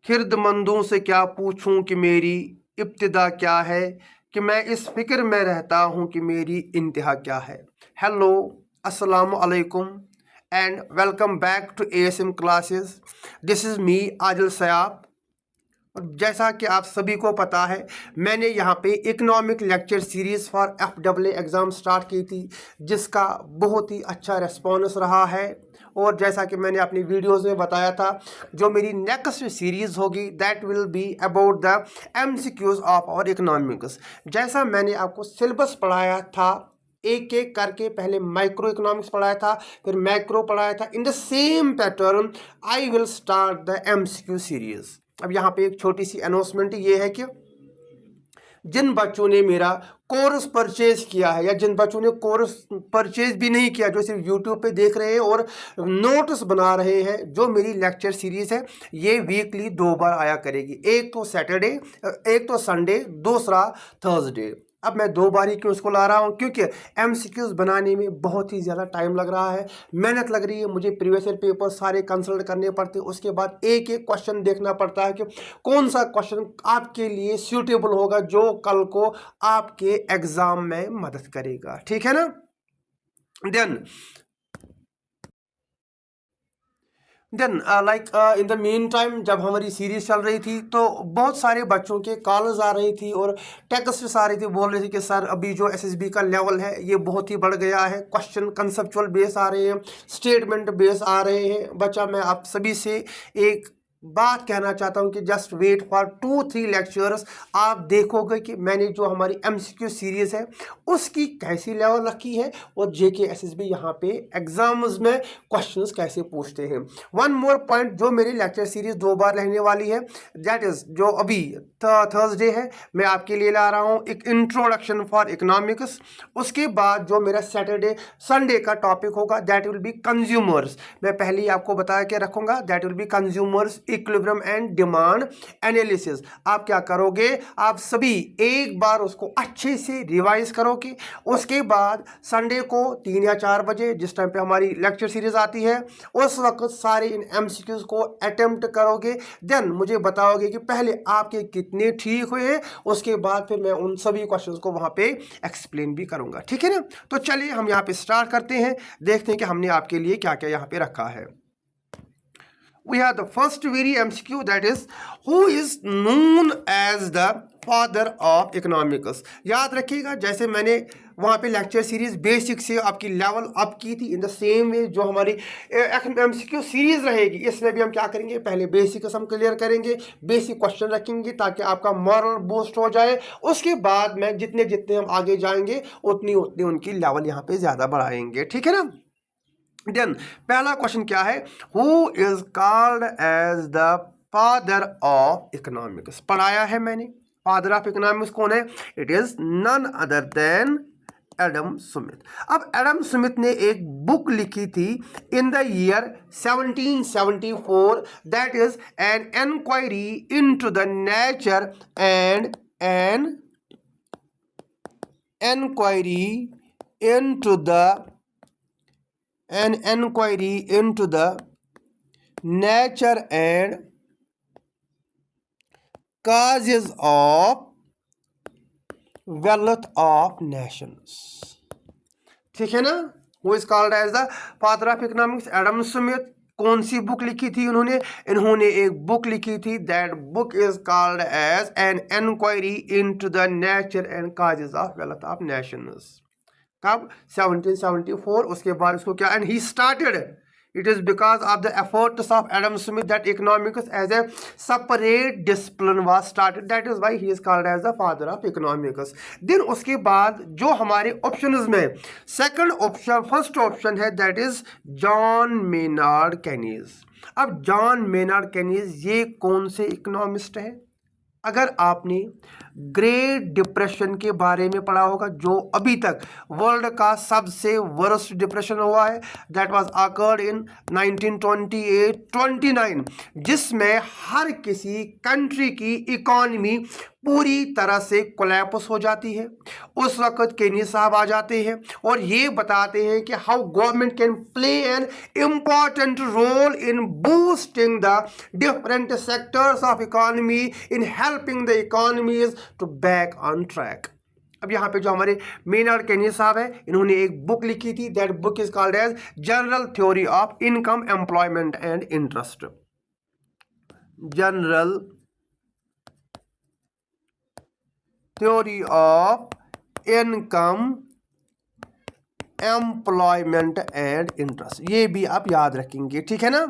खिर्दमंदों से क्या पूछूं कि मेरी इब्तिदा क्या है, कि मैं इस फिक्र में रहता हूं कि मेरी इंतहा क्या है। हेलो, अस्सलाम वालेकुम and welcome back to ASM classes. This is me Adil Sayab. और जैसा कि आप सभी को पता है, मैंने यहाँ पे economic lecture series for FAA exam start की थी, जिसका बहुत ही अच्छा रेस्पॉन्स रहा है। और जैसा कि मैंने अपनी वीडियोज़ में बताया था, जो मेरी नेक्स्ट सीरीज़ होगी that will be about the MCQs of और इकोनॉमिक्स। जैसा मैंने आपको सिलेबस पढ़ाया था, एक एक करके पहले माइक्रो इकोनॉमिक्स पढ़ाया था, फिर मैक्रो पढ़ाया था, in the same pattern I will start the MCQ series. अब यहाँ पे एक छोटी सी अनाउंसमेंट ये है कि जिन बच्चों ने मेरा कोर्स परचेज किया है, या जिन बच्चों ने कोर्स परचेज भी नहीं किया, जो सिर्फ यूट्यूब पे देख रहे हैं और नोट्स बना रहे हैं, जो मेरी लेक्चर सीरीज़ है ये वीकली 2 बार आया करेगी। एक तो सैटरडे, एक तो संडे, दूसरा थर्सडे। अब मैं 2 बार ही क्यों इसको ला रहा हूँ, क्योंकि MCQs बनाने में बहुत ही ज़्यादा टाइम लग रहा है, मेहनत लग रही है, मुझे प्रीवियस ईयर पेपर सारे कंसल्ट करने पड़ते हैं, उसके बाद एक एक क्वेश्चन देखना पड़ता है कि कौन सा क्वेश्चन आपके लिए सूटेबल होगा, जो कल को आपके एग्ज़ाम में मदद करेगा। ठीक है ना। Then in the mean time, जब हमारी सीरीज चल रही थी तो बहुत सारे बच्चों के कॉल्स आ रही थी और टेक्स्ट आ रही थी, बोल रहे थे कि सर अभी जो SSB का लेवल है ये बहुत ही बढ़ गया है, क्वेश्चन कंसेप्चुअल बेस आ रहे हैं, स्टेटमेंट बेस आ रहे हैं। बच्चा, मैं आप सभी से एक बात कहना चाहता हूं कि जस्ट वेट फॉर 2-3 लेक्चर्स। आप देखोगे कि मैंने जो हमारी MCQ सीरीज है उसकी कैसी लेवल रखी है, और JK SSB यहाँ पे एग्जाम्स में क्वेश्चंस कैसे पूछते हैं। वन मोर पॉइंट, जो मेरी लेक्चर सीरीज 2 बार रहने वाली है, दैट इज जो अभी थर्सडे है, मैं आपके लिए ला रहा हूँ एक इंट्रोडक्शन फॉर इकोनॉमिक्स। उसके बाद जो मेरा सैटरडे संडे का टॉपिक होगा दैट विल बी कंज्यूमर्स। मैं पहले ही आपको बता के रखूंगा, that will be consumers equilibrium and demand analysis. आप क्या करोगे, आप सभी एक बार उसको अच्छे से रिवाइज करोगे। उसके बाद संडे को 3 या 4 बजे, जिस टाइम पे हमारी लेक्चर सीरीज आती है, उस वक्त सारे इन MCQs को अटेम्प्ट करोगे। देन मुझे बताओगे कि पहले आपके कितने ठीक हुए, उसके बाद फिर मैं उन सभी क्वेश्चंस को वहां पे एक्सप्लेन भी करूंगा। ठीक है ना। तो चलिए हम यहाँ पे स्टार्ट करते हैं, देखते हैं कि हमने आपके लिए क्या क्या यहाँ पे रखा है। We have the first very MCQ, that is, who is known as the father of economics। याद रखिएगा, जैसे मैंने वहाँ पे लेक्चर सीरीज बेसिक से आपकी लेवल अप की थी, इन द सेम वे जो हमारी MCQ सीरीज रहेगी, इसमें भी हम क्या करेंगे, पहले बेसिक हम क्लियर करेंगे, बेसिक क्वेश्चन रखेंगे ताकि आपका मॉरल बूस्ट हो जाए। उसके बाद में जितने जितने हम आगे जाएंगे उतनी उतनी उनकी लेवल यहाँ पे ज़्यादा बढ़ाएंगे। ठीक है ना। देन पहला क्वेश्चन क्या है, who is called as the father of economics. पढ़ाया है मैंने, फादर ऑफ इकोनॉमिक्स कौन है, it is none other than Adam Smith. अब एडम स्मिथ ने एक बुक लिखी थी in the year 1774, that is an inquiry into the nature and an inquiry into the an inquiry into the nature and causes of wealth of nations। ठीक है ना। Who is called as the father of economics, Adam Smith. कौन सी book लिखी थी इन्होंने एक book लिखी थी, that book is called as an inquiry into the nature and causes of wealth of nations. कब, 1774। उसके बाद इसको क्या, and he started, it is because of the efforts of Adam Smith that economics as a separate discipline was started, that is why he is called as the father of economics. Then उसके बाद जो हमारे options में second option, first option है that is John Maynard Kaynes. अब John Maynard Kaynes ये कौन से इकोनॉमिस्ट है, अगर आपने ग्रेट डिप्रेशन के बारे में पढ़ा होगा, जो अभी तक वर्ल्ड का सबसे वर्स्ट डिप्रेशन हुआ है, दैट वाज अकर्ड इन 1928-29, जिसमें हर किसी कंट्री की इकोनॉमी पूरी तरह से कोलैप्स हो जाती है, उस वक्त केनी साहब आ जाते हैं और ये बताते हैं कि how government can play an important role in boosting the different sectors of economy in helping the economies to back on track. अब यहाँ पे जो हमारे मेनर्ड केनी साहब है, इन्होंने एक बुक लिखी थी, that book is called as general theory of income, employment and interest. General theory of income, employment and interest, ये भी आप याद रखेंगे, ठीक है ना।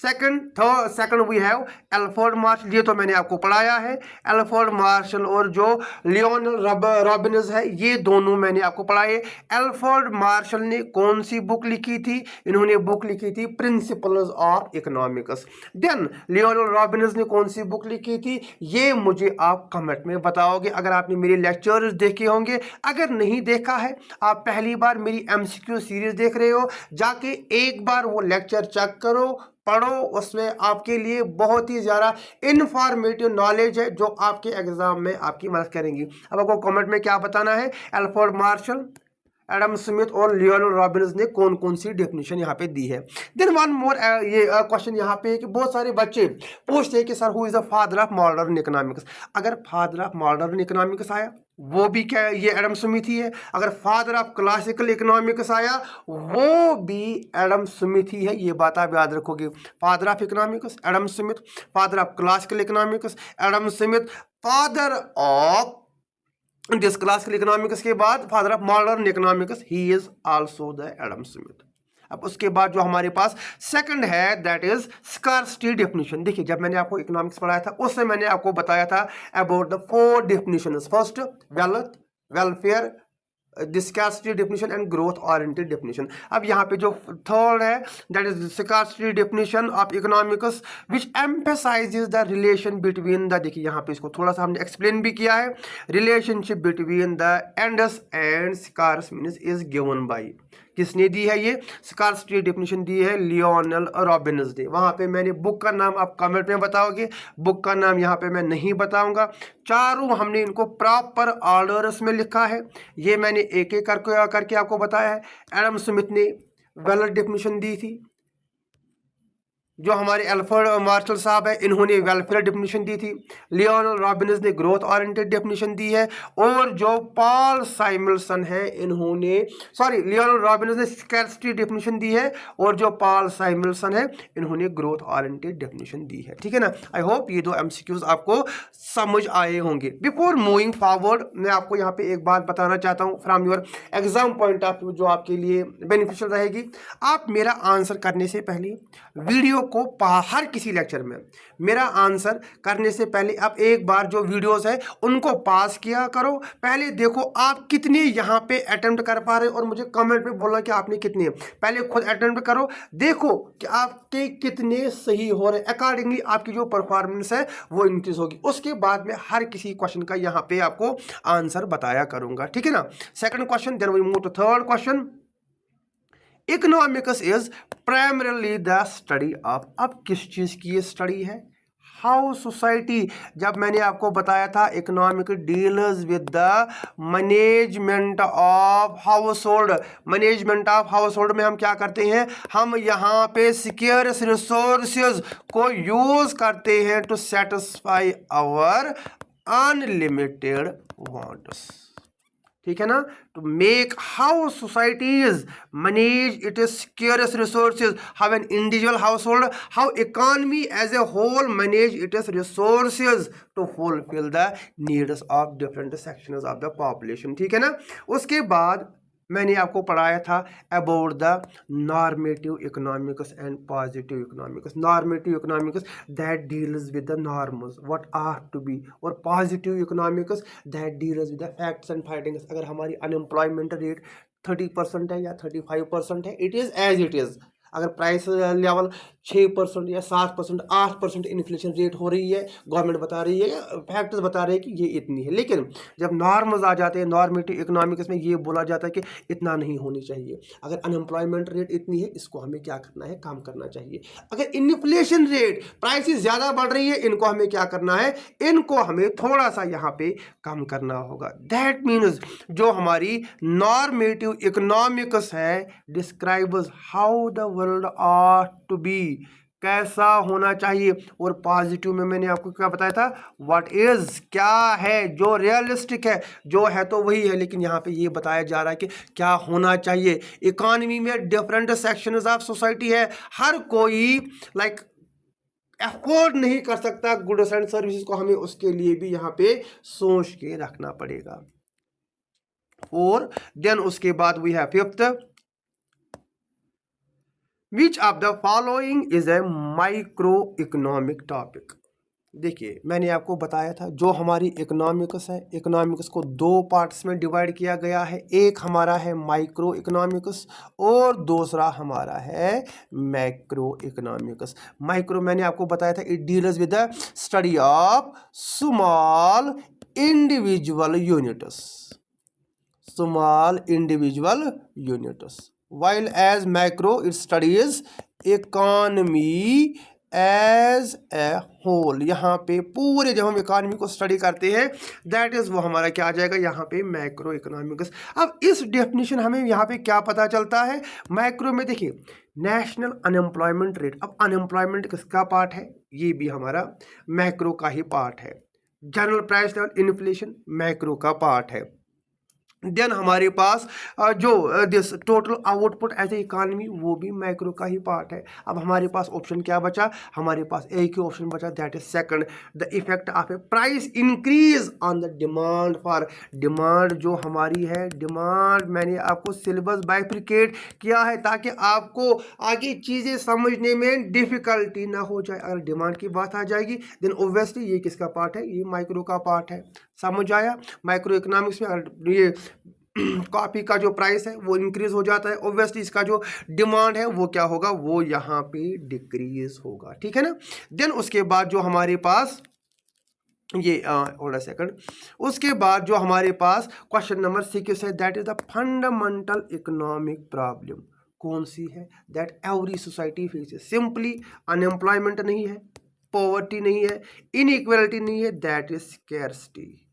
Second we have Alfred Marshall, ये तो मैंने आपको पढ़ाया है। एल्फ्रेड मार्शल और जो लियोनेल रॉबिन्स है, ये दोनों मैंने आपको पढ़ाए। एल्फ्रेड मार्शल ने कौन सी बुक लिखी थी? इन्होंने बुक लिखी थी principles of economics. Then Lionel Robbins ने कौन सी बुक लिखी थी? ये मुझे आप कमेंट में बताओगे अगर आपने मेरे लेक्चर्स देखे होंगे। अगर नहीं देखा है, आप पहली बार मेरी MCQ सीरीज देख रहे हो, जाके एक बार वो लेक्चर चेक करो, पढ़ो, उसमें आपके लिए बहुत ही ज़्यादा इन्फॉर्मेटिव नॉलेज है जो आपके एग्जाम में आपकी मदद करेंगी। अब आपको कमेंट में क्या बताना है? एल्फ्रेड मार्शल, एडम स्मिथ और लियोनेल रॉबिन्स ने कौन कौन सी डेफिनेशन यहाँ पे दी है। देन वन मोर ये क्वेश्चन यहाँ पे कि बहुत सारे बच्चे पूछते हैं कि sir who is the father of modern economics. अगर फादर ऑफ मॉडर्न इकोनॉमिक्स आया, वो भी क्या ये एडम स्मिथ ही है। अगर फादर ऑफ क्लासिकल इकोनॉमिक्स आया, वो भी एडम स्मिथ ही है। ये बात आप याद रखोगे। Father of economics Adam Smith, father of classical economics Adam Smith, father of this classical economics के बाद father of modern economics, he is also the Adam Smith. अब उसके बाद जो हमारे पास सेकंड है, दैट इज स्कार्सिटी डेफिनेशन। देखिए, जब मैंने आपको इकोनॉमिक्स पढ़ाया था, उससे मैंने आपको बताया था about the 4 definitions. First wealth, welfare, scarcity definition and growth oriented definition. अब यहाँ पे जो थर्ड है, that is scarcity definition of economics which emphasises the relation between the, देखिए यहाँ पे इसको थोड़ा सा हमने एक्सप्लेन भी किया है, relationship between the ends and scarce means is given by, किसने दी है? ये स्कार्सिटी डेफिनेशन दी है लियोनेल रॉबिन्स ने। वहाँ पे मैंने बुक का नाम आप कमेंट में बताओगे, बुक का नाम यहाँ पे मैं नहीं बताऊंगा। चारों हमने इनको प्रॉपर ऑर्डर्स में लिखा है, ये मैंने एक एक करके आपको बताया है। एडम स्मिथ ने वेल्थ डेफिनेशन दी थी, जो हमारे एल्फ्रेड मार्शल साहब है, इन्होंने वेलफेयर डेफिनेशन दी थी। लियोनेल रॉबिन्स ने ग्रोथ ओरिएंटेड डेफिनेशन दी है, और जो पॉल साइमल्सन है, इन्होंने लियोनेल रॉबिन्स ने स्कार्सिटी डेफिनेशन दी है, और जो पॉल साइमल्सन है, इन्होंने ग्रोथ ओरिएंटेड डेफिनेशन दी है। ठीक है ना। आई होप ये 2 MCQs आपको समझ आए होंगे। बिफोर मूविंग फॉरवर्ड, मैं आपको यहाँ पे एक बात बताना चाहता हूँ from your exam point of view, जो आपके लिए बेनिफिशियल रहेगी। आप मेरा आंसर करने से पहले वीडियो को हर किसी लेक्चर में मेरा आंसर करने से पहले आप एक बार जो वीडियोस है उनको पास किया करो। पहले देखो आप कितने यहाँ पे अटेम्प्ट कर पा रहे हो, और मुझे कमेंट में बोलना कि आपने कितने। पहले खुद अटेम्प्ट करो, देखो कि आपके कितने सही हो रहे, अकॉर्डिंगली आपकी जो परफॉर्मेंस है वो इंक्रीज होगी। उसके बाद में हर किसी क्वेश्चन का यहाँ पे आपको आंसर बताया करूंगा। ठीक है ना। Second question, then we move to third question. Economics is primarily the study of, अब किस चीज की ये स्टडी है? How society. जब मैंने आपको बताया था economic deals with the management of household, management of household में हम क्या करते हैं? हम यहाँ पे स्केर्स रिसोर्सेज को यूज करते हैं to satisfy our unlimited wants. ठीक है ना। To make how societies manage it scarce resources, how an individual household, how economy as a whole manage it resources to fulfil the needs of different sections of the population. ठीक है ना। उसके बाद मैंने आपको पढ़ाया था about the normative economics and positive economics. Normative economics that deals with the norms what are to B, और positive economics that deals with the facts and findings. अगर हमारी अनएम्प्लॉयमेंट रेट 30% है या 35% है, it is as it is. अगर price level 6% या 7%, 8% inflation rate हो रही है, गवर्नमेंट बता रही है, फैक्टर्स बता रहे हैं कि ये इतनी है, लेकिन जब नॉर्म्स आ जाते हैं, नॉर्मेटिव इकोनॉमिक्स में ये बोला जाता है कि इतना नहीं होनी चाहिए। अगर अनएम्प्लॉयमेंट रेट इतनी है, इसको हमें क्या करना है, काम करना चाहिए। अगर इन्फ्लेशन रेट, प्राइसेस ज़्यादा बढ़ रही है, इनको हमें क्या करना है, इनको हमें थोड़ा सा यहाँ पे कम करना होगा। दैट मीन्स जो हमारी नॉर्मेटिव इकोनॉमिक्स है describes how the world are to be, कैसा होना चाहिए। और पॉजिटिव में मैंने आपको क्या बताया था, व्हाट इज, क्या है, जो रियलिस्टिक है, जो है तो वही है, लेकिन यहाँ पे ये बताया जा रहा है कि क्या होना चाहिए। इकोनॉमी में डिफरेंट सेक्शंस ऑफ सोसाइटी है, हर कोई लाइक अफोर्ड नहीं कर सकता गुड्स एंड सर्विसेज को, हमें उसके लिए भी यहाँ पे सोच के रखना पड़ेगा। और देन उसके बाद we have fifth, which of the following is a micro economic topic. देखिए मैंने आपको बताया था जो हमारी इकोनॉमिक्स है, इकोनॉमिक्स को दो पार्ट्स में डिवाइड किया गया है। एक हमारा है माइक्रो इकोनॉमिक्स और दूसरा हमारा है मैक्रो इकोनॉमिक्स। माइक्रो मैंने आपको बताया था it deals with the study of small individual units, small individual units, while as macro it studies economy as a whole। यहाँ पे पूरे जब हम इकोनॉमी को स्टडी करते हैं दैट इज वो हमारा क्या आ जाएगा यहाँ पे मैक्रो इकोनॉमिक्स। अब इस डेफिनेशन हमें यहाँ पे क्या पता चलता है, मैक्रो में देखिए नेशनल अनएम्प्लॉयमेंट रेट। अब अनएम्प्लॉयमेंट किसका पार्ट है, ये भी हमारा मैक्रो का ही पार्ट है। General price level inflation macro का पार्ट है। देन हमारे पास जो this total output as a economy वो भी मैक्रो का ही पार्ट है। अब हमारे पास ऑप्शन क्या बचा, हमारे पास एक ही ऑप्शन बचा, that is second, the effect of A price increase on the demand for. Demand जो हमारी है, डिमांड मैंने आपको सिलेबस बाइफ्रिकेट किया है ताकि आपको आगे चीज़ें समझने में डिफिकल्टी ना हो जाए। अगर डिमांड की बात आ जाएगी देन ओब्वियसली ये किसका पार्ट है, ये माइक्रो का पार्ट है। समझ आया। माइक्रो इकोनॉमिक्स में अगर ये कॉफी का जो प्राइस है वो इंक्रीज हो जाता है, ऑब्वियसली इसका जो डिमांड है वो क्या होगा, वो यहाँ पे डिक्रीज होगा, ठीक है ना। देन उसके बाद जो हमारे पास ये होल्ड सेकंड, उसके बाद जो हमारे पास क्वेश्चन नंबर 6 है, that is the fundamental economic problem. कौन सी है, that every society faces. Simply unemployment नहीं है, पॉवर्टी नहीं है, इनइक्वालिटी नहीं है, दैट इज स्कैर्सिटी।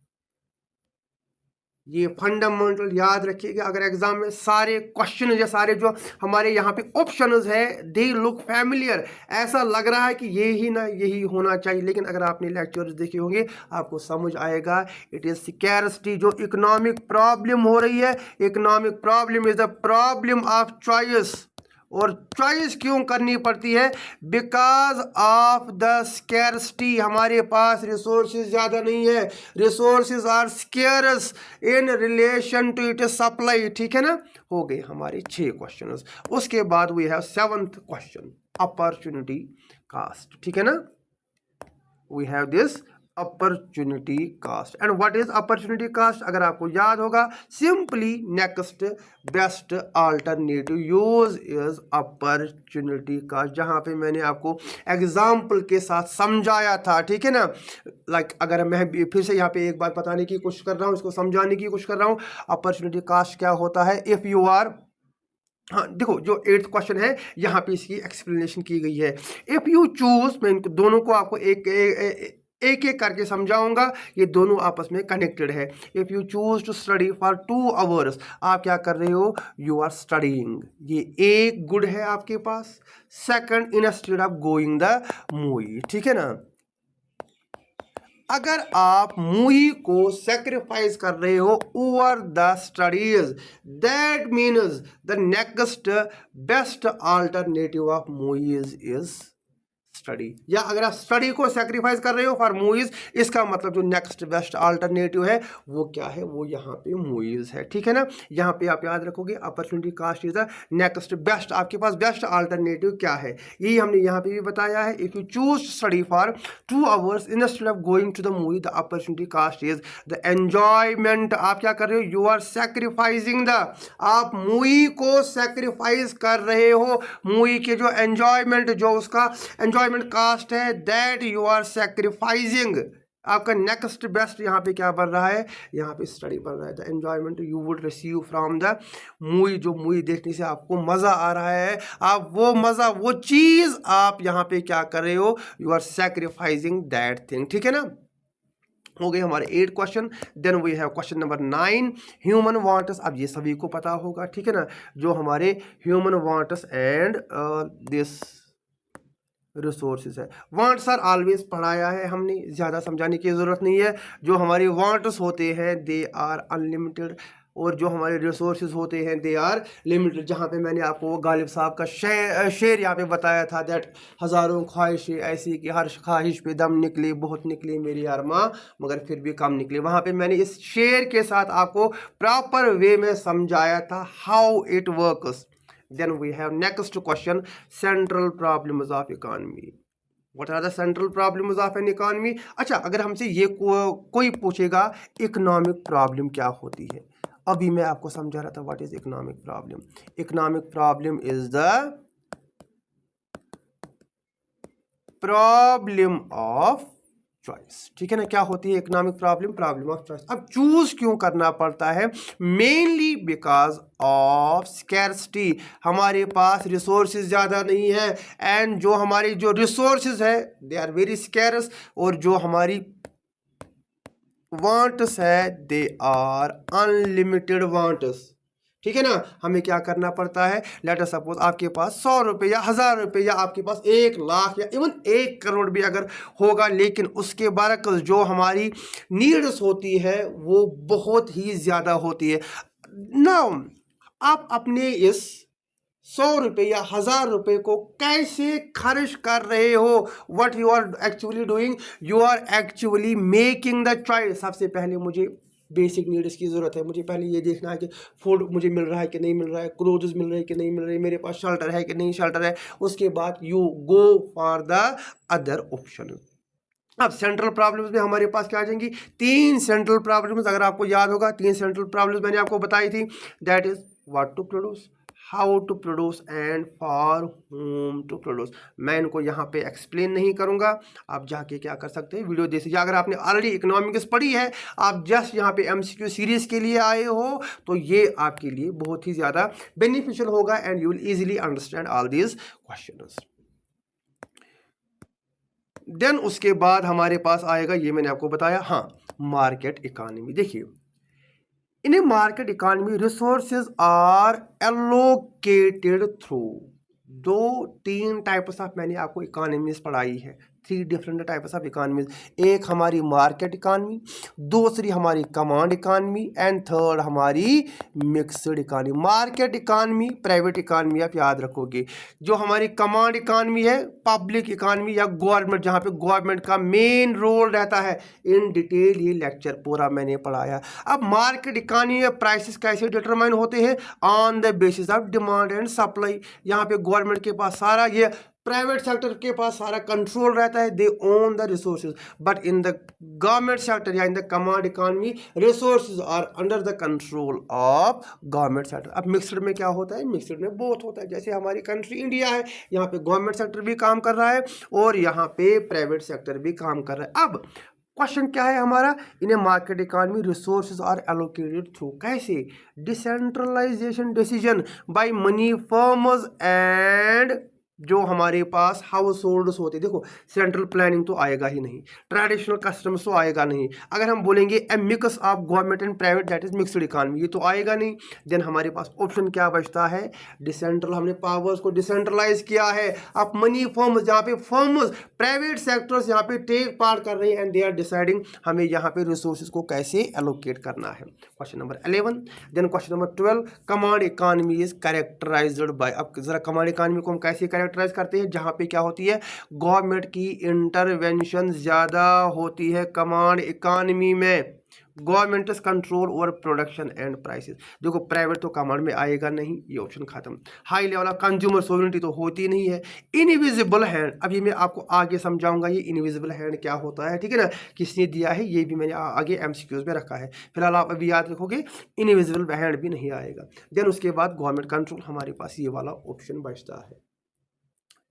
ये फंडामेंटल याद रखिएगा। अगर एग्जाम में सारे क्वेश्चन या सारे जो हमारे यहाँ पे ऑप्शंस है दे लुक फैमिलियर, ऐसा लग रहा है कि ये ही ना यही होना चाहिए, लेकिन अगर आपने लेक्चर्स देखे होंगे आपको समझ आएगा इट इज स्कैर्सिटी। जो इकोनॉमिक प्रॉब्लम हो रही है, economic problem is the problem of choice. और चॉइस क्यों करनी पड़ती है, बिकॉज ऑफ द स्कैर्सिटी। हमारे पास रिसोर्सेज ज़्यादा नहीं है, resources are scarce in relation to it supply, ठीक है ना। हो गए हमारे 6 क्वेश्चन। उसके बाद we have 7th question, opportunity cost, ठीक है ना। We have this opportunity cost. And what is opportunity cost, अगर आपको याद होगा simply next best alternative use is opportunity cost, जहां पे मैंने आपको एग्जाम्पल के साथ समझाया था, ठीक है ना। लाइक अगर मैं फिर से यहाँ पे एक बात बताने की कोशिश कर रहा हूँ, इसको समझाने की कोशिश कर रहा हूँ। अपॉर्चुनिटी कास्ट क्या होता है, इफ यू आर, हाँ देखो जो 8th क्वेश्चन है यहाँ पे इसकी एक्सप्लेनेशन की गई है। इफ यू चूज, मैं इनको दोनों को आपको एक एक करके समझाऊंगा, ये दोनों आपस में कनेक्टेड है। If you choose to study for 2 hours, आप क्या कर रहे हो, यू आर स्टडीइंग, ये एक गुड है आपके पास। Second, instead of going the movie, ठीक है ना। अगर आप मूवी को सेक्रीफाइस कर रहे हो over the studies, that means the next best alternative of movies is study, या अगर आप स्टडी को सेक्रीफाइस कर रहे हो फॉर मूवीज, इसका मतलब जो नेक्स्ट बेस्ट अल्टरनेटिव है वो क्या है, वो यहाँ पे मूवीज है। ठीक है ना, यहाँ पे आप याद रखोगे opportunity cost is the next best, आपके पास बेस्ट अल्टरनेटिव क्या है, यही हमने यहाँ पे भी बताया है। If you choose study for 2 hours instead of going to the movie, the opportunity cost is the enjoyment. आप क्या कर रहे हो, यू आर सेक्रीफाइसिंग द, आप मूवी को सेक्रीफाइस कर रहे हो, मूवी के जो एंजॉयमेंट, जो उसका एंजॉयमेंट कास्ट है, दैट यू आर सेक्रीफाइसिंग। आपका नेक्स्ट बेस्ट यहाँ पे क्या बन रहा है, यहाँ पे स्टडी बन रहा है। The enjoyment you would receive from the movie, जो मूवी देखने से आपको मज़ा आ रहा है, आप वो मज़ा, वो चीज़ आप यहाँ पे क्या कर रहे हो, you are sacrificing that thing. ठीक है ना, हो गए हमारे 8 question. Then we have question number 9, human wants. अब ये सभी को पता होगा, ठीक है ना, जो हमारे human wants and this resources है। वांट्स आर ऑलवेज पढ़ाया है हमने, ज़्यादा समझाने की ज़रूरत नहीं है। जो हमारे वांट्स होते हैं दे आर अनलिमिटेड, और जो हमारे रिसोर्सेज होते हैं दे आर लिमिटेड। जहाँ पे मैंने आपको वो गालिब साहब का शेर यहाँ पे बताया था, दैट हज़ारों ख्वाहिशें ऐसी कि हर ख्वाहिश पे दम निकले, बहुत निकले मेरी अरमा मगर फिर भी कम निकले। वहाँ पे मैंने इस शेर के साथ आपको प्रॉपर वे में समझाया था how it works. Then we have next question, central problems of economy. What are the central problems of an economy? अच्छा, अगर हमसे ये कोई पूछेगा इकोनॉमिक प्रॉब्लम क्या होती है, अभी मैं आपको समझा रहा था what is economic problem. Economic problem is the problem of choice. ठीक है ना, क्या होती है economic problem, problem of choice. अब चूज क्यों करना पड़ता है, मेनली बिकॉज ऑफ स्कैर्सिटी, हमारे पास रिसोर्सेज ज़्यादा नहीं है, एंड जो हमारी जो रिसोर्सेज है दे आर वेरी स्कैर्स, और जो हमारी वांट्स है दे आर अनलिमिटेड वांट्स। ठीक है ना, हमें क्या करना पड़ता है, लेट अस सपोज आपके पास 100 रुपये या 1000 रुपये, या आपके पास 1 लाख या इवन 1 करोड़ भी अगर होगा, लेकिन उसके बरक्स जो हमारी नीड्स होती है वो बहुत ही ज़्यादा होती है ना। आप अपने इस 100 रुपये या 1000 रुपये को कैसे खर्च कर रहे हो, what you are actually doing, you are actually making the choice. सबसे पहले मुझे बेसिक नीड्स की ज़रूरत है, मुझे पहले ये देखना है कि फूड मुझे मिल रहा है कि नहीं मिल रहा है, क्लोथ्स मिल रहे हैं कि नहीं मिल रहे, मेरे पास शेल्टर है कि नहीं शेल्टर है। उसके बाद you go for the other option. अब सेंट्रल प्रॉब्लम्स में हमारे पास क्या आ जाएंगी, 3 सेंट्रल प्रॉब्लम्स, अगर आपको याद होगा 3 सेंट्रल प्रॉब्लम्स मैंने आपको बताई थी, that is what to produce, how to produce and for whom to produce. मैं इनको यहाँ पे एक्सप्लेन नहीं करूँगा, आप जाके क्या कर सकते हैं, वीडियो देख लीजिए। अगर आपने ऑलरेडी इकोनॉमिक्स पढ़ी है, आप जस्ट यहाँ पे MCQ सीरीज़ के लिए आए हो, तो ये आपके लिए बहुत ही ज़्यादा बेनिफिशियल होगा and you will easily understand all these questions. Then उसके बाद हमारे पास आएगा, ये मैंने आपको बताया, हाँ, मार्केट इकोनॉमी। देखिए, in a market economy resources are allocated through 2-3 types of, मैंने आपको इकोनॉमीज पढ़ाई है, 3 डिफरेंट टाइप्स ऑफ इकोनॉमीज। एक हमारी मार्केट इकोनॉमी, दूसरी हमारी कमांड इकोनॉमी, एंड थर्ड हमारी mixed economy. Market economy, private economy आप याद रखोगे। जो हमारी कमांड इकोनॉमी है, पब्लिक इकोनॉमी या गवर्नमेंट, जहाँ पे गवर्नमेंट का मेन रोल रहता है। इन डिटेल ये लेक्चर पूरा मैंने पढ़ाया। अब मार्केट इकोनॉमी में प्राइसेस कैसे डिटरमाइन होते हैं, on the basis of demand and supply. यहाँ पे गवर्नमेंट के पास सारा, ये प्राइवेट सेक्टर के पास सारा कंट्रोल रहता है, they own the resources, but in the government sector या in the command economy resources are under the control of government sector. अब मिक्सड में क्या होता है, मिक्सड में बोथ होता है। जैसे हमारी कंट्री इंडिया है, यहाँ पे गवर्नमेंट सेक्टर भी काम कर रहा है और यहाँ पे प्राइवेट सेक्टर भी काम कर रहा है। अब क्वेश्चन क्या है हमारा, in a market economy resources are allocated through, कैसे, decentralisation decision by money firms and जो हमारे पास हाउस होल्ड्स होते हैं। देखो, सेंट्रल प्लानिंग तो आएगा ही नहीं, ट्रेडिशनल कस्टम्स तो आएगा नहीं। अगर हम बोलेंगे a mix of government and private, that is mixed economy, ये तो आएगा नहीं। देन हमारे पास ऑप्शन क्या बचता है, डिसेंट्रल, हमने पावर्स को डिसेंट्रलाइज किया है। अब मनी फर्म्स, जहाँ पे फर्म्स, प्राइवेट सेक्टर्स यहाँ पे टेक पार्ट कर रहे हैं एंड दे आर डिसाइडिंग हमें यहाँ पे रिसोर्सेज को कैसे एलोकेट करना है। Question number 11। Then question number 12, command economy is characterised by. अब जरा कमांड इकोनॉमी को हम कैसे कैरेक्टराइज करते हैं जहाँ पे क्या होती है, गवर्नमेंट की इंटरवेंशन ज़्यादा होती है कमांड इकानमी में, governments control over production and prices. देखो प्राइवेट तो कमांड में आएगा नहीं, ये ऑप्शन खत्म। High level of consumer sovereignty तो होती नहीं है। इनविजिबल हैंड, अभी मैं आपको आगे समझाऊंगा ये इनविजिबल हैंड क्या होता है, ठीक है ना, किसने दिया है, ये भी मैंने आगे एमसीक्यूज में रखा है। फिलहाल आप अभी याद रखोगे इनविजिबल हैंड भी नहीं आएगा। देन उसके बाद गवर्नमेंट कंट्रोल, हमारे पास ये वाला ऑप्शन बचता है।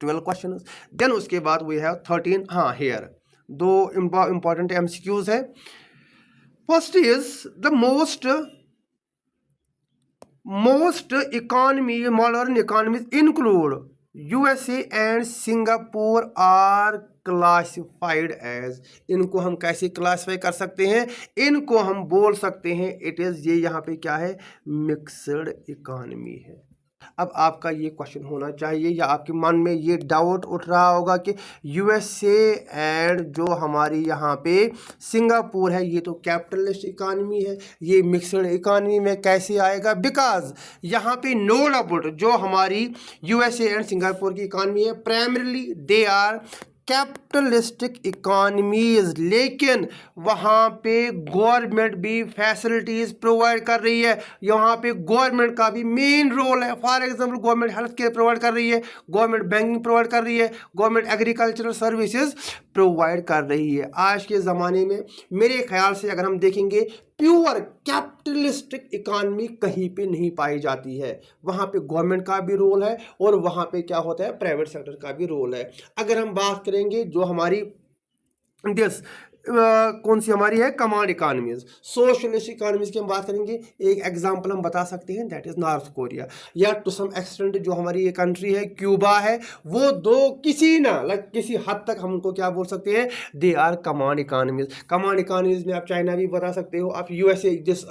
12 क्वेश्चन। देन उसके बाद वी हैव 13, हाँ हेयर दो इंपॉर्टेंट एमसीक्यूज है। First is the most modern economies include USA and Singapore are classified as, इनको हम कैसे क्लासीफाई कर सकते हैं, इनको हम बोल सकते हैं इट इज़, ये यहाँ पे क्या है, मिक्सड इकोनॉमी है। अब आपका ये क्वेश्चन होना चाहिए या आपके मन में ये डाउट उठ रहा होगा कि यूएसए एंड जो हमारी यहाँ पे सिंगापुर है ये तो कैपिटलिस्ट इकानमी है, ये मिक्सड इकानमी में कैसे आएगा, बिकॉज यहाँ पे नो डाउट जो हमारी यूएसए एंड सिंगापुर की इकानमी है primarily they are capitalistic economies, लेकिन वहाँ पे गवर्नमेंट भी फैसिलिटीज़ प्रोवाइड कर रही है, यहाँ पे गवर्नमेंट का भी मेन रोल है। For example government health care provide कर रही है, गवर्नमेंट बैंकिंग प्रोवाइड कर रही है, गवर्नमेंट एग्रीकल्चरल सर्विसेज प्रोवाइड कर रही है। आज के ज़माने में मेरे ख्याल से अगर हम देखेंगे प्योर कैपिटलिस्टिक इकॉनमी कहीं पे नहीं पाई जाती है, वहाँ पे गवर्नमेंट का भी रोल है और वहाँ पे क्या होता है, प्राइवेट सेक्टर का भी रोल है। अगर हम बात करेंगे जो हमारी देश कौन सी हमारी है, कमांड इकानमीज, सोशलिस्ट इकानमीज की हम बात करेंगे, एक एग्जांपल हम बता सकते हैं दैट इज नॉर्थ कोरिया, या टू सम एक्सटेंट जो हमारी ये कंट्री है क्यूबा है, वो दो किसी ना लाइक किसी हद तक हम उनको क्या बोल सकते हैं, they R command economies. Command economies में आप चाइना भी बता सकते हो, आप यूएसए जिस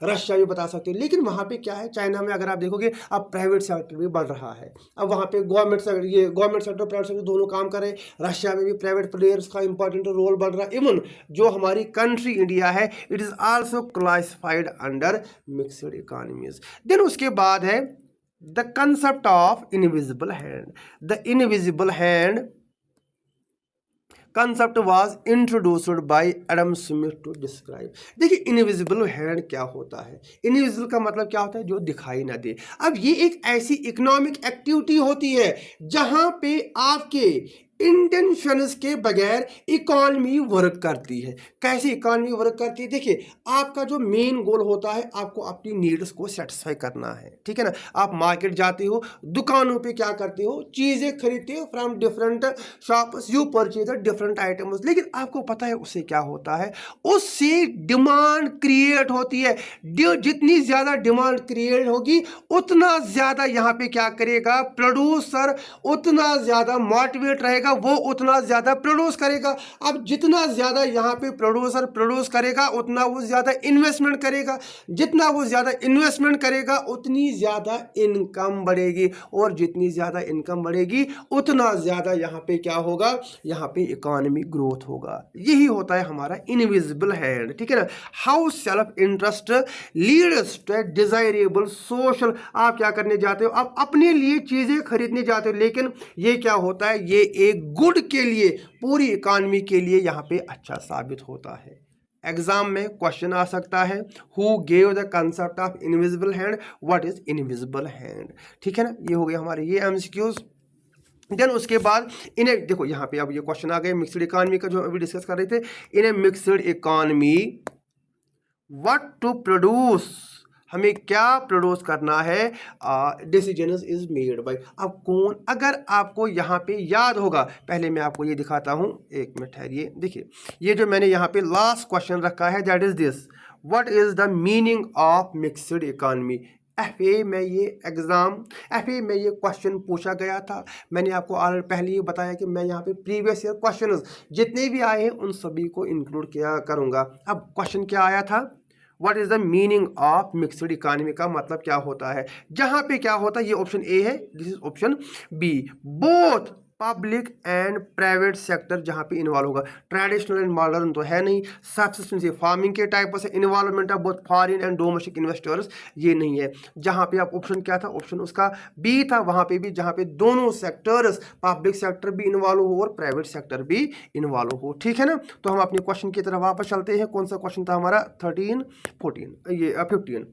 रशिया भी बता सकते हो, लेकिन वहाँ पे क्या है, चाइना में अगर आप देखोगे अब प्राइवेट सेक्टर भी बढ़ रहा है, अब वहाँ पे गवर्नमेंट सेक्टर प्राइवेट सेक्टर दोनों काम कर रहे हैं। रशिया में भी प्राइवेट प्लेयर्स का इंपॉर्टेंट रोल बढ़ रहा है। इवन जो हमारी कंट्री इंडिया है it is also classified under mixed economies. Then उसके बाद है the concept of invisible hand. The invisible hand concept was introduced by Adam Smith to describe. देखिए इनविजिबल हैंड क्या होता है, इनविजिबल का मतलब क्या होता है, जो दिखाई ना दे। अब ये एक ऐसी इकोनॉमिक एक्टिविटी होती है जहां पे आपके इंटेंशंस के बगैर इकॉनमी वर्क करती है। कैसे इकॉनमी वर्क करती है, देखिए आपका जो मेन गोल होता है आपको अपनी नीड्स को सेटिस्फाई करना है, ठीक है ना। आप मार्केट जाते हो, दुकानों पे क्या करते हो, चीज़ें खरीदते हो from different shops, you purchase different items, लेकिन आपको पता है उससे क्या होता है, उससे डिमांड क्रिएट होती है। जितनी ज़्यादा डिमांड क्रिएट होगी उतना ज़्यादा यहाँ पे क्या करेगा प्रोड्यूसर, उतना ज़्यादा मोटिवेट रहेगा, वो उतना ज़्यादा प्रोड्यूस करेगा। अब जितना ज़्यादा यहाँ पे प्रोड्यूसर प्रोड्यूस करेगा उतना वो ज़्यादा इन्वेस्टमेंट करेगा, जितना वो ज़्यादा इन्वेस्टमेंट करेगा उतनी ज़्यादा इनकम बढ़ेगी, और जितनी ज़्यादा इनकम बढ़ेगी उतना ज़्यादा यहाँ पे क्या होगा, यहाँ पे इकोनॉमी ग्रोथ होगा। यही होता है हमारा इनविजिबल हैंड, ठीक है ना। How self interest leads to desirable social, आप क्या करने जाते हो, आप अपने लिए चीज़ें खरीदने जाते हो, लेकिन ये क्या होता है, ये एक गुड के लिए, पूरी इकॉनमी के लिए यहाँ पे अच्छा साबित होता है। एग्जाम में क्वेश्चन आ सकता है, who gave the concept of invisible hand, what is invisible hand, ठीक है ना। ये हो गए हमारे ये एमसीक्यूज। देन उसके बाद इन्हें देखो यहाँ पे अब ये क्वेश्चन आ गए मिक्सड इकॉनमी का जो अभी डिस्कस कर रहे थे। In a mixed economy what to produce, हमें क्या प्रोड्यूस करना है, डिसीजन इज मेड बाय। अब कौन, अगर आपको यहाँ पे याद होगा, पहले मैं आपको ये दिखाता हूँ, एक मिनट ठहरिए। देखिए ये जो मैंने यहाँ पे लास्ट क्वेश्चन रखा है that is this, what is the meaning of mixed economy. FA में ये में ये क्वेश्चन पूछा गया था। मैंने आपको ऑलरेडी पहले ही बताया कि मैं यहाँ पे प्रीवियस ईयर क्वेश्चन जितने भी आए हैं उन सभी को इंक्लूड किया करूँगा। अब क्वेश्चन क्या आया था, what is the meaning of mixed economy का मतलब क्या होता है। जहां पे क्या होता है, ये ऑप्शन ए है, this is option B, both public and private sector जहाँ पे इन्वॉल्व होगा। ट्रेडिशनल एंड मॉडर्न तो है नहीं। सब्सिस्टेंस फार्मिंग के टाइप से involvement of both foreign and domestic investors ये नहीं है। जहाँ पे आप ऑप्शन क्या था, ऑप्शन उसका बी था, वहाँ पे भी जहाँ पे दोनों सेक्टर्स, पब्लिक सेक्टर भी इन्वॉल्व हो और प्राइवेट सेक्टर भी इन्वॉल्व हो। ठीक है ना। तो हम अपने क्वेश्चन की तरफ वापस चलते हैं। कौन सा क्वेश्चन था हमारा? 13, 14, ये 15।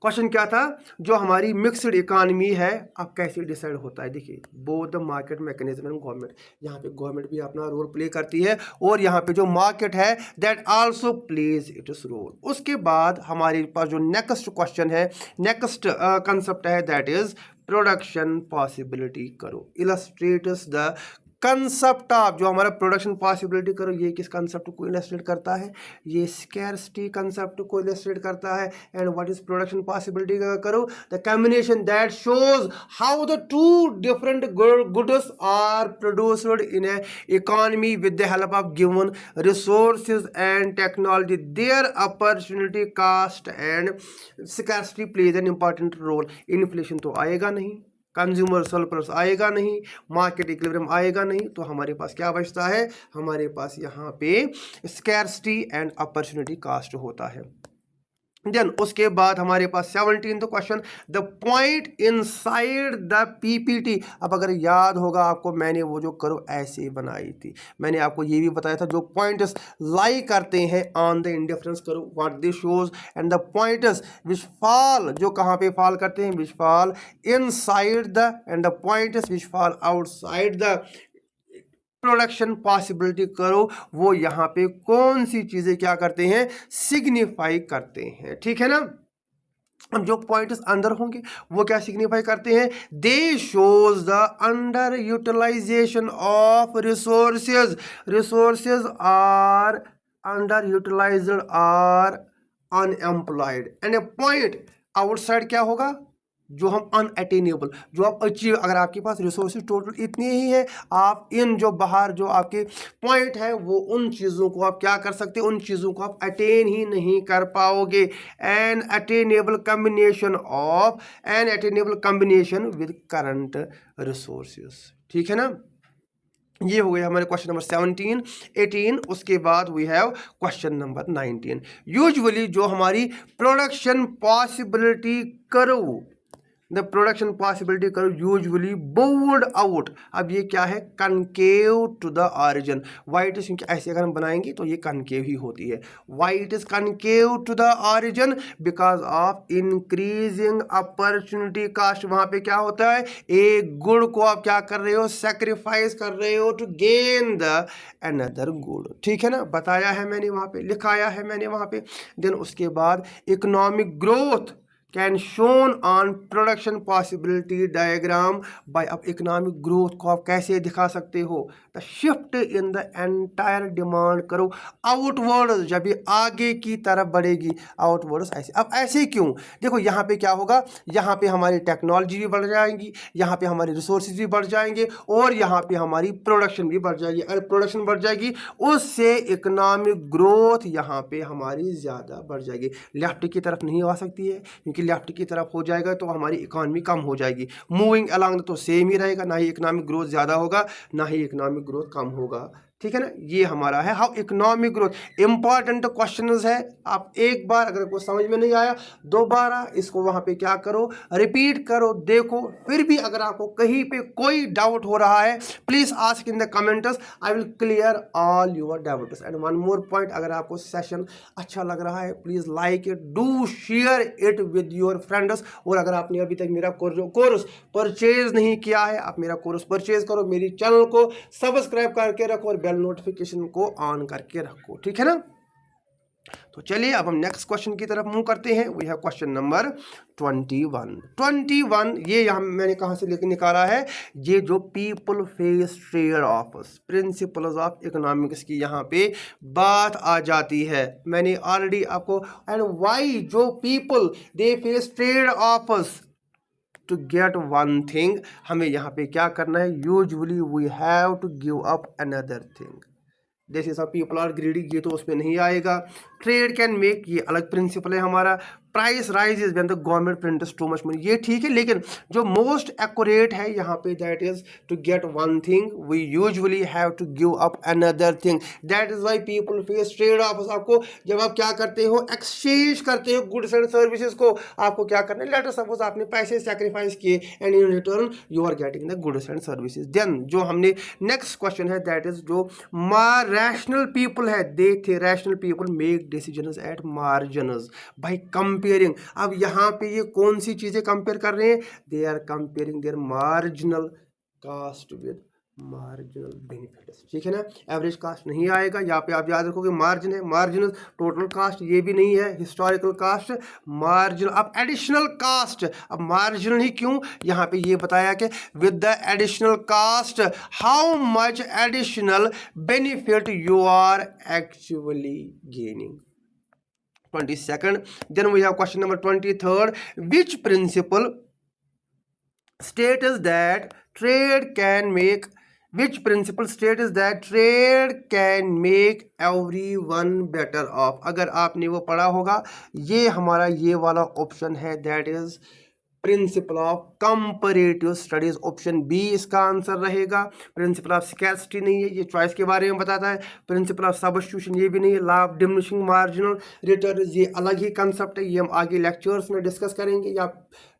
क्वेश्चन क्या था? जो हमारी मिक्सड इकोनॉमी है अब कैसे डिसाइड होता है? देखिए, both the market mechanism and government, यहाँ पे गवर्नमेंट भी अपना रोल प्ले करती है और यहाँ पे जो मार्केट है that also plays its role. उसके बाद हमारे पास जो नेक्स्ट क्वेश्चन है, नेक्स्ट कंसेप्ट है that is production possibility curve. Illustrates the concept of, जो हमारा प्रोडक्शन पॉसिबिलिटी करो, ये किस कंसेप्ट को इलस्ट्रेट करता है? ये स्कैर्सिटी कंसेप्ट को इलस्ट्रेट करता है। And what is production possibility curve? The combination that shows how the two different goods are produced in a economy with the help of given resources and technology, their opportunity cost and scarcity plays an important role. Inflation तो आएगा नहीं, consumer surplus आएगा नहीं, market equilibrium आएगा नहीं, तो हमारे पास क्या बचता है? हमारे पास यहाँ पे स्कैर्सिटी एंड अपॉर्चुनिटी कॉस्ट होता है। देन उसके बाद हमारे पास 17 तो question, the point inside the PPT. अब अगर याद होगा आपको, मैंने वो जो करो ऐसे बनाई थी, मैंने आपको ये भी बताया था जो पॉइंट्स लाई करते हैं ऑन द इंडिफरेंस करो what this shows, and the points which fall, जो कहाँ पे फॉल करते हैं, विच fall inside the, and the points which fall outside the production possibility करो, वो यहाँ पे कौन सी चीजें क्या करते हैं? सिग्निफाई करते हैं। ठीक है ना। अब जो पॉइंट्स अंदर होंगे वो क्या सिग्निफाई करते हैं? They shows the under utilisation of resources, resources are under utilised are unemployed, and a point outside क्या होगा? जो हम अनअटेनेबल, जो आप अचीव, अगर आपके पास रिसोर्सेज टोटल इतने ही है, आप इन जो बाहर जो आपके पॉइंट है वो उन चीज़ों को आप क्या कर सकते हैं? उन चीज़ों को आप अटेन ही नहीं कर पाओगे। An attainable combination of, an attainable combination with current resources. ठीक है ना। ये हो गया हमारे क्वेश्चन नंबर 17, 18। उसके बाद we have question number 19। Usually जो हमारी production possibility curve, the production possibility curve usually bowed out. अब ये क्या है? Concave to the origin. Why it is, क्योंकि ऐसे अगर हम बनाएंगे तो ये कनकेव ही होती है। Why it is concave to the origin because of increasing opportunity cost. वहां पे क्या होता है? एक गुड को आप क्या कर रहे हो? सेक्रीफाइस कर रहे हो to gain the another good. ठीक है ना। बताया है मैंने वहां पे, लिखाया है मैंने वहां पे। देन उसके बाद economic growth can shown on production possibility diagram by. अब इकोनॉमिक ग्रोथ को आप कैसे दिखा सकते हो? The shift in the entire demand curve outward, जब ये आगे की तरफ बढ़ेगी, आउटवर्ड्स ऐसे। अब ऐसे क्यों? देखो यहाँ पे क्या होगा, यहाँ पे हमारी टेक्नोलॉजी भी बढ़ जाएंगी, यहाँ पे हमारे रिसोर्सेज भी बढ़ जाएंगे और यहाँ पे हमारी प्रोडक्शन भी बढ़ जाएगी। अगर प्रोडक्शन बढ़ जाएगी उससे इकोनॉमिक ग्रोथ यहाँ पे हमारी ज़्यादा बढ़ जाएगी। लेफ्ट की तरफ नहीं आ सकती है, क्योंकि लेफ्ट की तरफ हो जाएगा तो हमारी इकोनॉमी कम हो जाएगी। मूविंग अलॉन्ग तो सेम ही रहेगा, ना ही इकोनॉमिक ग्रोथ ज़्यादा होगा ना ही इकोनॉमिक ग्रोथ कम होगा। ठीक है ना। ये हमारा है how economic growth. Important questions है। आप एक बार अगर कोई समझ में नहीं आया, दोबारा इसको वहां पे क्या करो? रिपीट करो, देखो। फिर भी अगर आपको कहीं पे कोई डाउट हो रहा है, please ask in the comments, I will clear all your doubts. And one more point, अगर आपको सेशन अच्छा लग रहा है please like it, do share it with your friends. और अगर आपने अभी तक मेरा कोर्स परचेज नहीं किया है, आप मेरा कोर्स परचेज करो, मेरी चैनल को सब्सक्राइब करके रखो और नोटिफिकेशन को ऑन करके रखो। ठीक है ना। तो चलिए अब हम नेक्स्ट क्वेश्चन की तरफ मूव करते हैं। We have question number 21। ये यहाँ मैंने कहाँ से लेकर निकाला है? ये जो people face trade offers, principles of economics की यहाँ पे बात आ जाती है। मैंने ऑलरेडी आपको, एंड व्हाई जो people they face trade offers to get one thing, हमें यहाँ पे क्या करना है? Usually we have to give up another thing. जैसे सब पीपल आर ग्रीडी, ये तो उसमें नहीं आएगा। ट्रेड कैन मेक, ये अलग प्रिंसिपल है हमारा। Price rises when the government prints too much money, ये ठीक है, लेकिन जो मोस्ट एक्यूरेट है यहाँ पे that is to get one thing we usually have to give up another thing, that is why people face trade off. आपको जब आप क्या करते हो, एक्सचेंज करते हो गुड्स एंड सर्विसेज को, आपको क्या करना है, लेट अस सपोज आपने पैसे सैक्रिफाइस किए and in return you are getting the goods and services. Then जो हमने नेक्स्ट क्वेश्चन है दैट इज जो रैशनल पीपल है, दे थे rational people make decisions at margins by comparing. अब यहाँ पे ये कौन सी चीजें कंपेयर कर रहे हैं, they are comparing their marginal cost with marginal benefits, ठीक है ना। एवरेज कास्ट नहीं आएगा यहाँ पे, आप याद रखोगे मार्जिन है, मार्जिनल टोटल कास्ट ये भी नहीं है, हिस्टोरिकल कास्ट मार्जिनल। अब एडिशनल कास्ट, अब मार्जिनल ही क्यों, यहाँ पे ये बताया कि with the additional cost how much additional benefit you are actually gaining. 22nd, then we have question number 23rd, which principle states that trade can make, which principle states that trade can make everyone better off। अगर आपने वो पढ़ा होगा, ये हमारा ये वाला option है that is principle of comparative studies, option B इसका आंसर रहेगा। प्रिंसिपल ऑफ स्कैर्सिटी नहीं है, ये चॉइस के बारे में बताता है। प्रिंसिपल ऑफ सब्स्टिट्यूशन ये भी नहीं है। Law of diminishing marginal return ये अलग ही कंसेप्ट है, ये हम आगे लेक्चर्स में डिस्कस करेंगे, या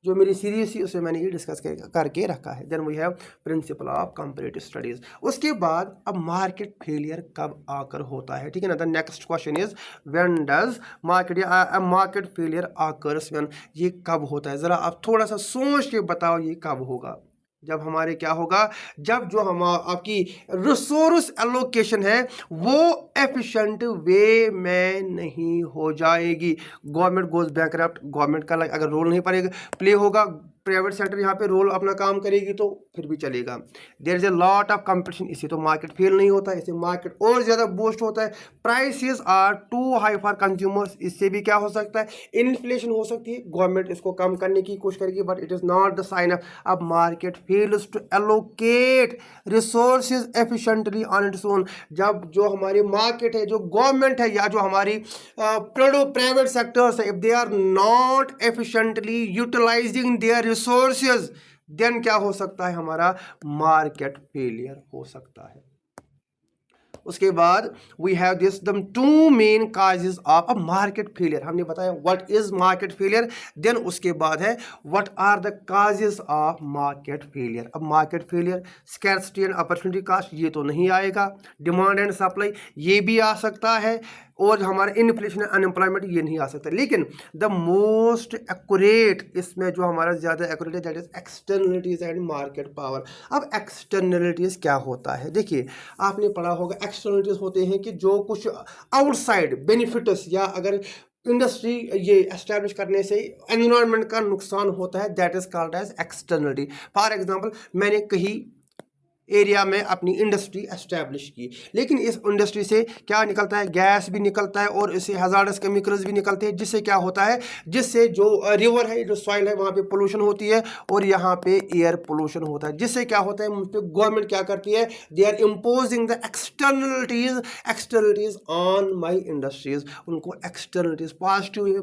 जो मेरी सीरीज थी उसमें मैंने ये डिस्कस करके रखा है। Then we have principle of comparative studies. उसके बाद अब मार्केट फेलियर कब आकर होता है, ठीक है ना। The next question is when does market failure occurs, when, ये कब होता है, जरा आप थोड़ा सा सोच के बताओ ये कब होगा। जब हमारे क्या होगा, जब जो हम आपकी रिसोर्स एलोकेशन है वो एफिशिएंट वे में नहीं हो जाएगी। गवर्नमेंट गोज बैंकरप्ट, गवर्नमेंट का अगर रोल नहीं प्ले होगा, प्राइवेट सेक्टर यहाँ पे रोल अपना काम करेगी तो फिर भी चलेगा। There is a lot of competition, इससे तो मार्केट फेल नहीं होता, इससे मार्केट और ज़्यादा बूस्ट होता है। Prices are too high for consumers, इससे भी क्या हो सकता है, इन्फ्लेशन हो सकती है। गवर्नमेंट इसको कम करने की कोशिश करेगी but it is not the sign of, अब market fails to allocate resources efficiently on its own. जब जो हमारी मार्केट है, जो गवर्नमेंट है या जो हमारी प्राइवेट सेक्टर्स है, if they are not efficiently utilising their resources, then क्या हो सकता है, हमारा मार्केट फेलियर हो सकता है। उसके बाद we have this the two main causes of a market failure, हमने बताया what is market failure. Then उसके बाद है what are the causes of market failure. अब market failure, scarcity and opportunity cost ये तो नहीं आएगा, डिमांड एंड सप्लाई ये भी आ सकता है, और हमारा इन्फ्लेशन अनएम्प्लॉयमेंट ये नहीं आ सकता। लेकिन द मोस्ट एक्यूरेट इसमें जो हमारा ज़्यादा एक्यूरेट है that is externalities and market power. अब एक्सटर्नलिटीज क्या होता है, देखिए आपने पढ़ा होगा, एक्सटर्नलिटीज होते हैं कि जो कुछ आउटसाइड बेनिफिट्स या अगर इंडस्ट्री ये एस्टैब्लिश करने से एनवायरनमेंट का नुकसान होता है, that is called as externality. For example मैंने कहीं एरिया में अपनी इंडस्ट्री एस्टैब्लिश की, लेकिन इस इंडस्ट्री से क्या निकलता है, गैस भी निकलता है और इससे हजार्डस केमिकल्स भी निकलते हैं, जिससे क्या होता है, जिससे जो रिवर है, जो सॉइल है, वहाँ पे पोल्यूशन होती है और यहाँ पे एयर पोल्यूशन होता है, जिससे क्या होता है, मुझ पर गवर्नमेंट क्या करती है, they are imposing the externalities on my industries. उनको एक्सटर्नलिटीज पॉजिटिव वे में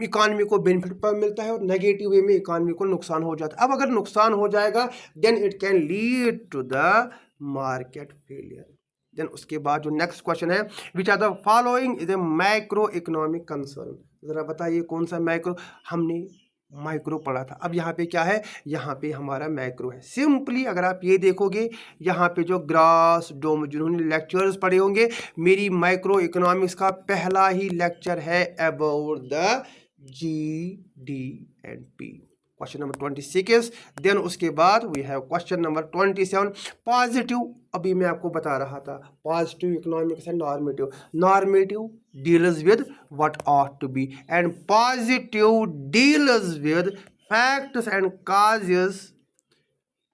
इकानमी को बेनिफिट मिलता है और नेगेटिव वे में इकानमी को नुकसान हो जाता है। अब अगर नुकसान हो जाएगा then it can lead to the market failure. Then उसके बाद जो नेक्स्ट क्वेश्चन है, which are the following is a macro economic concern. जरा बताइए कौन सा मैक्रो, हमने माइक्रो पढ़ा था, अब यहाँ पे क्या है, यहाँ पे हमारा मैक्रो है। सिंपली अगर आप ये देखोगे यहाँ पे जो ग्रास डोम, जिन्होंने लेक्चर्स पढ़े होंगे, मेरी माइक्रो इकोनॉमिक्स का पहला ही लेक्चर है about the GDP। Question number 26। Then उसके बाद we have question number 27, positive. अभी मैं आपको बता रहा था positive economics and normative. Normative deals with what ought to be and positive deals with facts and causes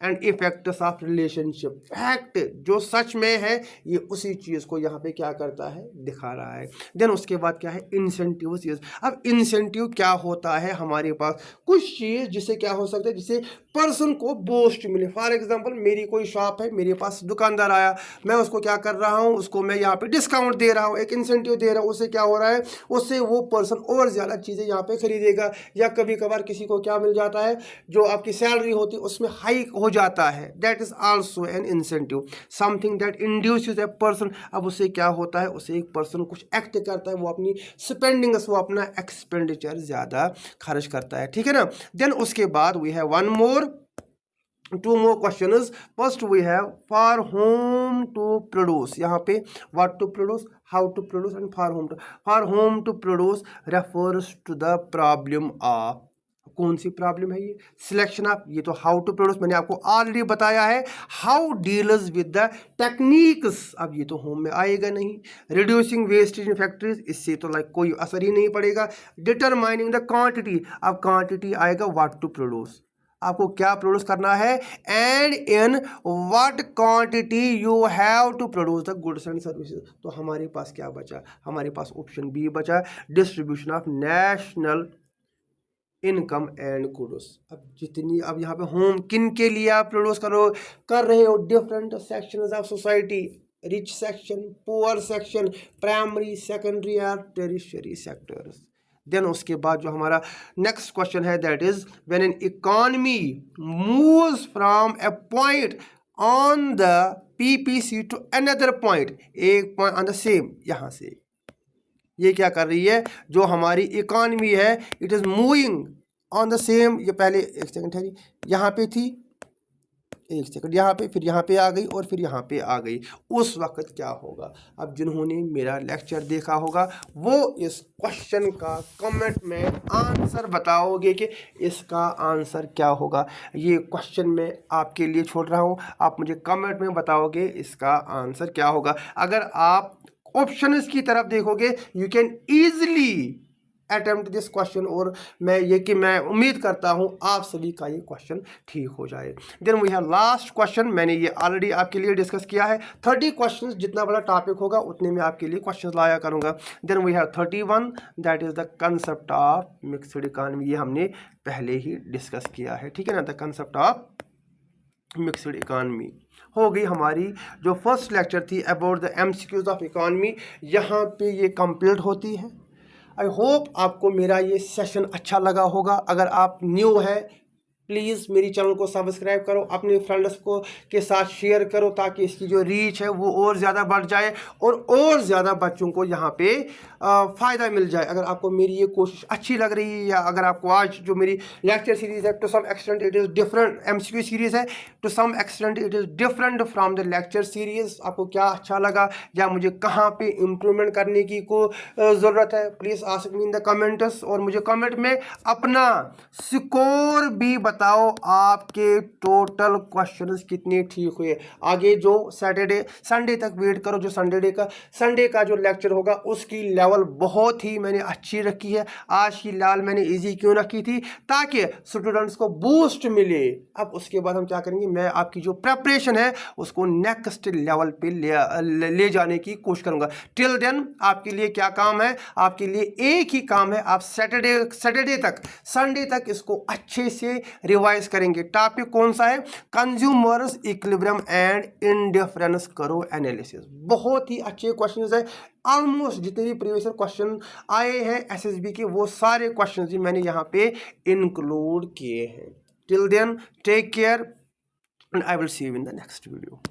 and effects of relationship. Fact जो सच में है ये उसी चीज़ को यहाँ पे क्या करता है, दिखा रहा है। देन उसके बाद क्या है, इंसेंटिव चीज़। अब इंसेंटिव क्या होता है, हमारे पास कुछ चीज़ जिससे क्या हो सकता है, जिससे पर्सन को बूस्ट मिले। फॉर एग्जांपल मेरी कोई शॉप है, मेरे पास दुकानदार आया, मैं उसको क्या कर रहा हूँ, उसको मैं यहाँ पे डिस्काउंट दे रहा हूँ, एक इंसेंटिव दे रहा हूँ। उससे क्या हो रहा है, उससे वो पर्सन और ज़्यादा चीज़ें यहाँ पे खरीदेगा। या कभी कभार किसी को क्या मिल जाता है, जो आपकी सैलरी होती है उसमें हाइक हो जाता है। That is also an incentive, something that induces a person. अब उससे क्या होता है, उससे एक पर्सन कुछ एक्ट करता है, वो अपनी स्पेंडिंग्स, वो अपना एक्सपेंडिचर ज़्यादा खर्च करता है, ठीक है ना। देन उसके बाद we have one more, two more questions. First we have for whom to produce. यहाँ पे what to produce, how to produce and for whom to produce refers to the problem of, कौन सी problem है ये, selection of. ये तो how to produce मैंने आपको already बताया है, how deals with the techniques. अब ये तो होम में आएगा नहीं। रिड्यूसिंग वेस्टेज इन फैक्ट्रीज, इससे तो लाइक कोई असर ही नहीं पड़ेगा। डिटरमाइनिंग द क्वांटिटी, अब क्वांटिटी आएगा व्हाट टू प्रोड्यूस, आपको क्या प्रोड्यूस करना है, and in what quantity you have to produce the goods and services. तो हमारे पास क्या बचा, हमारे पास ऑप्शन बी बचा, distribution of national income and goods. अब जितनी, अब यहाँ पे होम किन के लिए आप प्रोड्यूस कर रहे हो, different sections of society, rich section, poor section, primary, secondary और टेरिशरी सेक्टर्स। देन उसके बाद जो हमारा नेक्स्ट क्वेश्चन है, that is when an economy moves from a point on the PPC to another point, एक पॉइंट ऑन द सेम, यहाँ से ये क्या कर रही है, जो हमारी इकोनॉमी है, it is moving on the same. ये पहले एक सेकंड ठहरी, यहाँ पे थी, एक सेकंड यहाँ पे, फिर यहाँ पे आ गई और फिर यहाँ पे आ गई। उस वक्त क्या होगा, अब जिन्होंने मेरा लेक्चर देखा होगा वो इस क्वेश्चन का कमेंट में आंसर बताओगे कि इसका आंसर क्या होगा। ये क्वेश्चन मैं आपके लिए छोड़ रहा हूँ, आप मुझे कमेंट में बताओगे इसका आंसर क्या होगा। अगर आप ऑप्शंस की तरफ देखोगे, you can easily attempt this question, और मैं उम्मीद करता हूं आप सभी का ये क्वेश्चन ठीक हो जाए। Then we have last question, मैंने ये ऑलरेडी आपके लिए डिस्कस किया है। 30 क्वेश्चंस, जितना बड़ा टॉपिक होगा उतने में आपके लिए क्वेश्चंस लाया करूंगा। Then we have 31, that is the concept of mixed economy. ये हमने पहले ही डिस्कस किया है, ठीक है ना। The concept of mixed economy हो गई हमारी जो फर्स्ट लेक्चर थी about the MCQs of economy, यहाँ पे ये कंप्लीट होती है। आई होप आपको मेरा ये सेशन अच्छा लगा होगा। अगर आप न्यू है प्लीज़ मेरी चैनल को सब्सक्राइब करो, अपने फ्रेंड्स को के साथ शेयर करो, ताकि इसकी जो रीच है वो और ज़्यादा बढ़ जाए और ज़्यादा बच्चों को यहाँ पे फ़ायदा मिल जाए। अगर आपको मेरी ये कोशिश अच्छी लग रही है, या अगर आपको आज जो मेरी लेक्चर सीरीज़ है, to some extent it is different, MCQ series है, to some extent it is different from the lecture series, आपको क्या अच्छा लगा या मुझे कहाँ पे इम्प्रूवमेंट करने की को ज़रूरत है, please ask me in the comments. और मुझे कमेंट में अपना स्कोर भी बताओ, आपके टोटल क्वेश्चंस कितने ठीक हुए। आगे जो सैटरडे संडे तक वेट करो, जो संडे का जो लेक्चर होगा उसकी लेवल बहुत ही मैंने अच्छी रखी है। आज की लाल मैंने इजी क्यों रखी थी, ताकि स्टूडेंट्स को बूस्ट मिले। अब उसके बाद हम क्या करेंगे, मैं आपकी जो प्रेपरेशन है उसको नेक्स्ट लेवल पे ले जाने की कोशिश करूंगा। टिल देन आपके लिए क्या काम है, आपके लिए एक ही काम है, आप सैटरडे तक संडे तक इसको अच्छे से रिवाइज करेंगे। टॉपिक कौन सा है, कंज्यूमर्स इक्विलिब्रियम एंड इंडिफरेंस करो एनालिसिस। बहुत ही अच्छे क्वेश्चंस है, ऑलमोस्ट जितने भी प्रीवियस क्वेश्चन आए हैं एसएसबी के वो सारे क्वेश्चंस भी मैंने यहाँ पे इंक्लूड किए हैं। Till then take care and I will see you in the next video.